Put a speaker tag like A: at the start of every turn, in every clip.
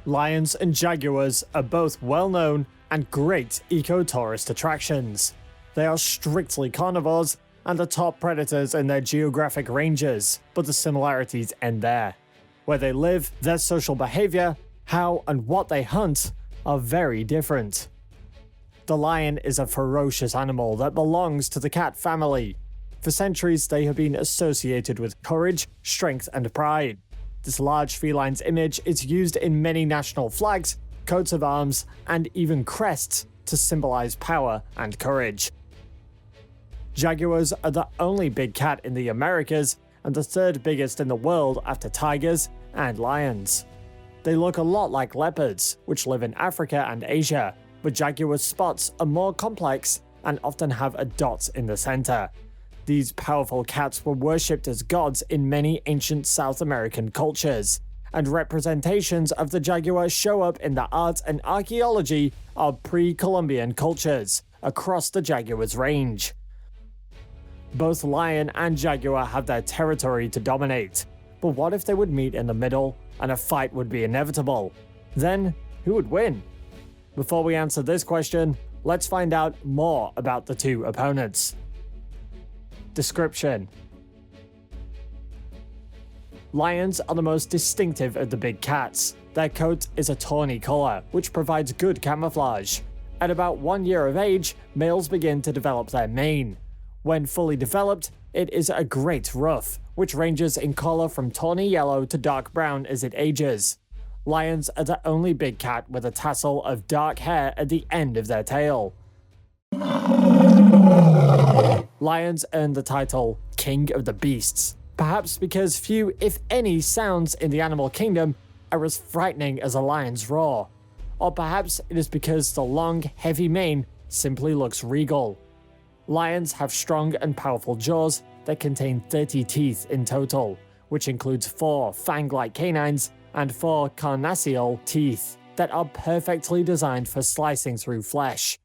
A: Lions and jaguars are both well-known and great eco-tourist attractions. They are strictly carnivores and are top predators in their geographic ranges, but the similarities end there. Where they live, their social behavior, how and what they hunt are very different. The lion is a ferocious animal that belongs to the cat family. For centuries, they have been associated with courage, strength, and pride. This large feline's image is used in many national flags, coats of arms, and even crests to symbolize power and courage. Jaguars are the only big cat in the Americas and the third biggest in the world after tigers and lions. They look a lot like leopards, which live in Africa and Asia, but jaguar spots are more complex and often have a dot in the center. These powerful cats were worshipped as gods in many ancient South American cultures, and representations of the jaguar show up in the art and archaeology of pre-Columbian cultures across the jaguar's range. Both lion and jaguar have their territory to dominate, but what if they would meet in the middle and a fight would be inevitable? Then, who would win? Before we answer this question, let's find out more about the two opponents. Description: Lions are the most distinctive of the big cats. Their coat is a tawny color, which provides good camouflage. At about 1 year of age, males begin to develop their mane. When fully developed, it is a great ruff, which ranges in color from tawny yellow to dark brown as it ages. Lions are the only big cat with a tassel of dark hair at the end of their tail. Lions earn the title King of the Beasts, perhaps because few, if any, sounds in the animal kingdom are as frightening as a lion's roar. Or perhaps it is because the long, heavy mane simply looks regal. Lions have strong and powerful jaws that contain 30 teeth in total, which includes 4 fang-like canines and 4 carnassial teeth that are perfectly designed for slicing through flesh.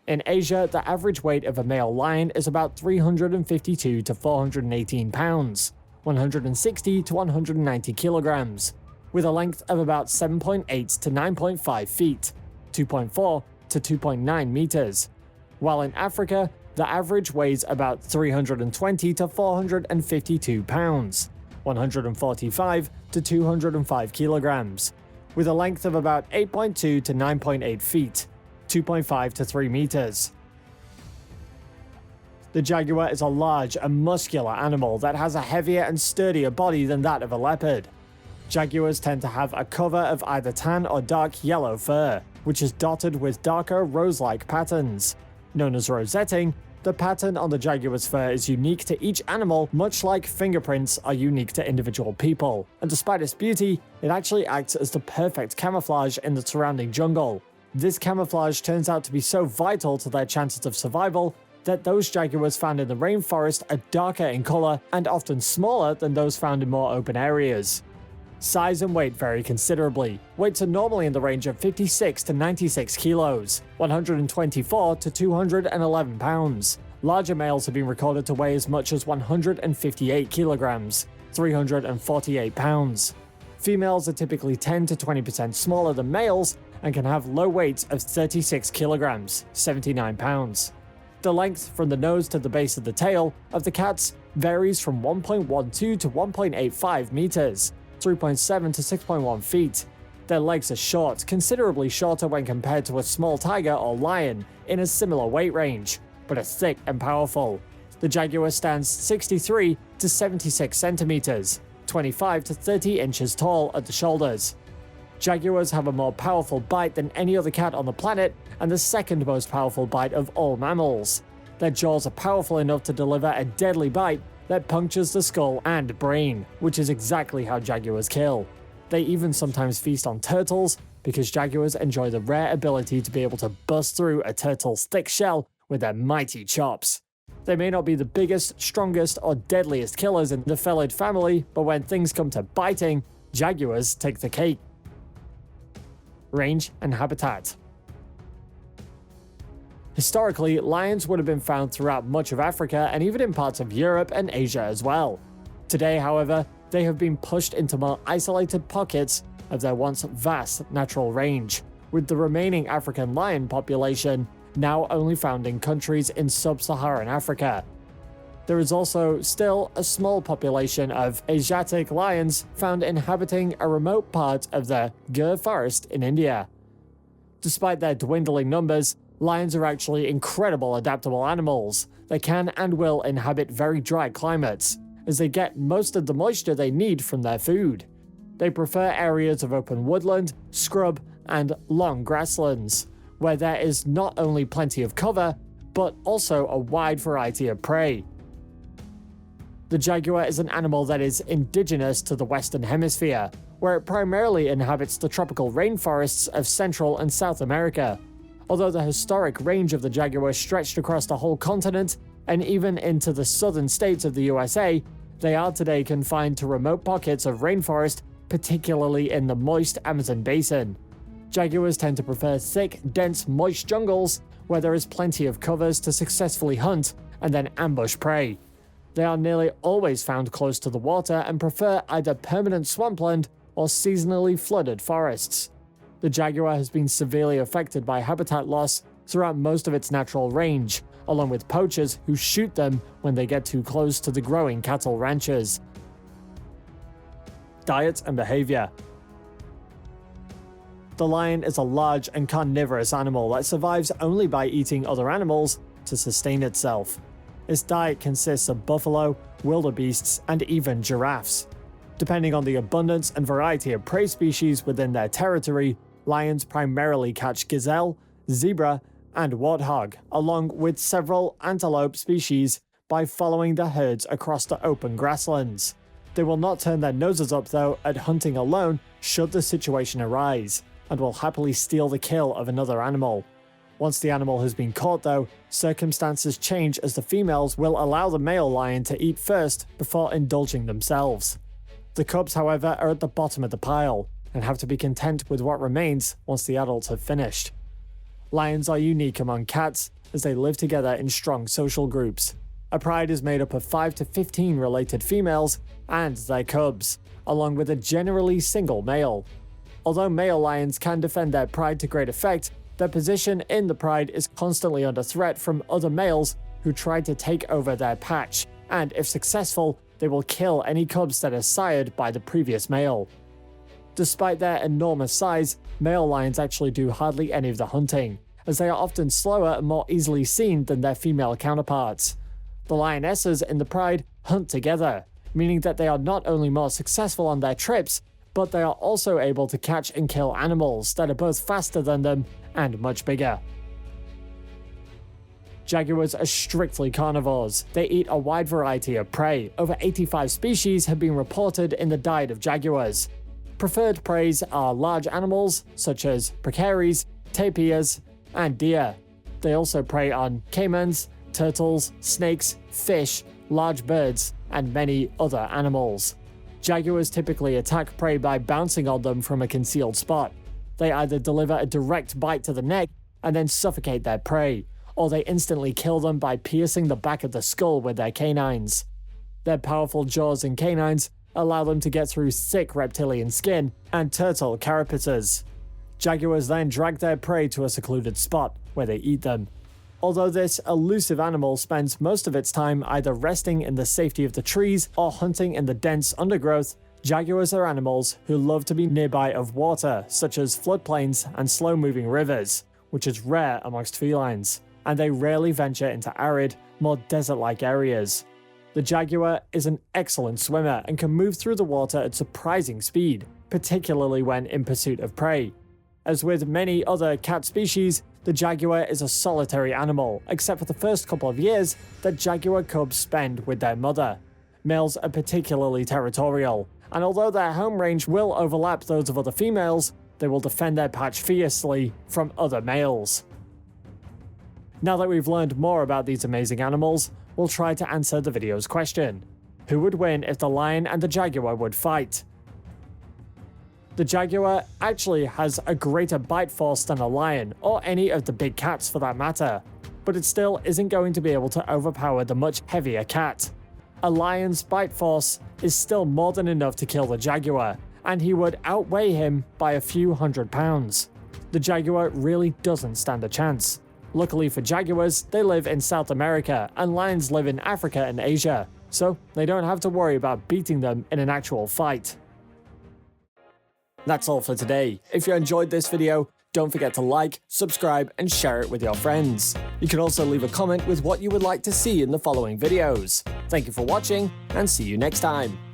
A: In Asia, the average weight of a male lion is about 352 to 418 pounds, 160 to 190 kilograms, with a length of about 7.8 to 9.5 feet, 2.4 to 2.9 meters, while in Africa, the average weighs about 320 to 452 pounds, 145 to 205 kilograms, with a length of about 8.2 to 9.8 feet, 2.5 to 3 meters. The jaguar is a large and muscular animal that has a heavier and sturdier body than that of a leopard. Jaguars tend to have a cover of either tan or dark yellow fur, which is dotted with darker rose-like patterns. Known as rosetting, the pattern on the jaguar's fur is unique to each animal, much like fingerprints are unique to individual people, and despite its beauty, it actually acts as the perfect camouflage in the surrounding jungle. This camouflage turns out to be so vital to their chances of survival that those jaguars found in the rainforest are darker in color and often smaller than those found in more open areas. Size and weight vary considerably. Weights are normally in the range of 56 to 96 kilos, 124 to 211 pounds. Larger males have been recorded to weigh as much as 158 kilograms, 348 pounds. Females are typically 10 to 20% smaller than males and can have low weights of 36 kilograms, 79 pounds. The length from the nose to the base of the tail of the cats varies from 1.12 to 1.85 meters, 3.7 to 6.1 feet. Their legs are short, considerably shorter when compared to a small tiger or lion in a similar weight range, but are thick and powerful. The jaguar stands 63 to 76 centimeters, 25 to 30 inches tall at the shoulders. Jaguars have a more powerful bite than any other cat on the planet and the second most powerful bite of all mammals. Their jaws are powerful enough to deliver a deadly bite that punctures the skull and brain, which is exactly how jaguars kill. They even sometimes feast on turtles because jaguars enjoy the rare ability to be able to bust through a turtle's thick shell with their mighty chops. They may not be the biggest, strongest, or deadliest killers in the felid family, but when things come to biting, jaguars take the cake. Range and habitat. Historically, lions would have been found throughout much of Africa and even in parts of Europe and Asia as well. Today, however, they have been pushed into more isolated pockets of their once vast natural range, with the remaining African lion population now only found in countries in sub-Saharan Africa. There is also still a small population of Asiatic lions found inhabiting a remote part of the Gir forest in India. Despite their dwindling numbers, lions are actually incredible adaptable animals. They can and will inhabit very dry climates, as they get most of the moisture they need from their food. They prefer areas of open woodland, scrub, and long grasslands, where there is not only plenty of cover, but also a wide variety of prey. The jaguar is an animal that is indigenous to the Western Hemisphere, where it primarily inhabits the tropical rainforests of Central and South America. Although the historic range of the jaguar stretched across the whole continent and even into the southern states of the USA, they are today confined to remote pockets of rainforest, particularly in the moist Amazon basin. Jaguars tend to prefer thick, dense, moist jungles where there is plenty of covers to successfully hunt and then ambush prey. They are nearly always found close to the water and prefer either permanent swampland or seasonally flooded forests. The jaguar has been severely affected by habitat loss throughout most of its natural range, along with poachers who shoot them when they get too close to the growing cattle ranches. Diet and behavior. The lion is a large and carnivorous animal that survives only by eating other animals to sustain itself. Its diet consists of buffalo, wildebeests, and even giraffes. Depending on the abundance and variety of prey species within their territory, lions primarily catch gazelle, zebra, and warthog, along with several antelope species, by following the herds across the open grasslands. They will not turn their noses up, though, at hunting alone should the situation arise, and will happily steal the kill of another animal. Once the animal has been caught, though, circumstances change as the females will allow the male lion to eat first before indulging themselves. The cubs, however, are at the bottom of the pile, and have to be content with what remains once the adults have finished. Lions are unique among cats, as they live together in strong social groups. A pride is made up of 5 to 15 related females and their cubs, along with a generally single male. Although male lions can defend their pride to great effect, their position in the pride is constantly under threat from other males who try to take over their patch, and if successful, they will kill any cubs that are sired by the previous male. Despite their enormous size, male lions actually do hardly any of the hunting, as they are often slower and more easily seen than their female counterparts. The lionesses in the pride hunt together, meaning that they are not only more successful on their trips, but they are also able to catch and kill animals that are both faster than them and much bigger. Jaguars are strictly carnivores. They eat a wide variety of prey. Over 85 species have been reported in the diet of jaguars. Preferred preys are large animals such as pecaries, tapirs, and deer. They also prey on caimans, turtles, snakes, fish, large birds, and many other animals. Jaguars typically attack prey by bouncing on them from a concealed spot. They either deliver a direct bite to the neck and then suffocate their prey, or they instantly kill them by piercing the back of the skull with their canines. Their powerful jaws and canines allow them to get through thick reptilian skin and turtle carapaces. Jaguars then drag their prey to a secluded spot where they eat them. Although this elusive animal spends most of its time either resting in the safety of the trees or hunting in the dense undergrowth, jaguars are animals who love to be nearby of water, such as floodplains and slow-moving rivers, which is rare amongst felines, and they rarely venture into arid, more desert-like areas. The jaguar is an excellent swimmer and can move through the water at surprising speed, particularly when in pursuit of prey. As with many other cat species, the jaguar is a solitary animal, except for the first couple of years that jaguar cubs spend with their mother. Males are particularly territorial, and although their home range will overlap those of other females, they will defend their patch fiercely from other males. Now that we've learned more about these amazing animals, we'll try to answer the video's question. Who would win if the lion and the jaguar would fight? The jaguar actually has a greater bite force than a lion, or any of the big cats for that matter, but it still isn't going to be able to overpower the much heavier cat. A lion's bite force is still more than enough to kill the jaguar, and he would outweigh him by a few hundred pounds. The jaguar really doesn't stand a chance. Luckily for jaguars, they live in South America, and lions live in Africa and Asia, so they don't have to worry about beating them in an actual fight. That's all for today. If you enjoyed this video, don't forget to like, subscribe, and share it with your friends. You can also leave a comment with what you would like to see in the following videos. Thank you for watching, and see you next time.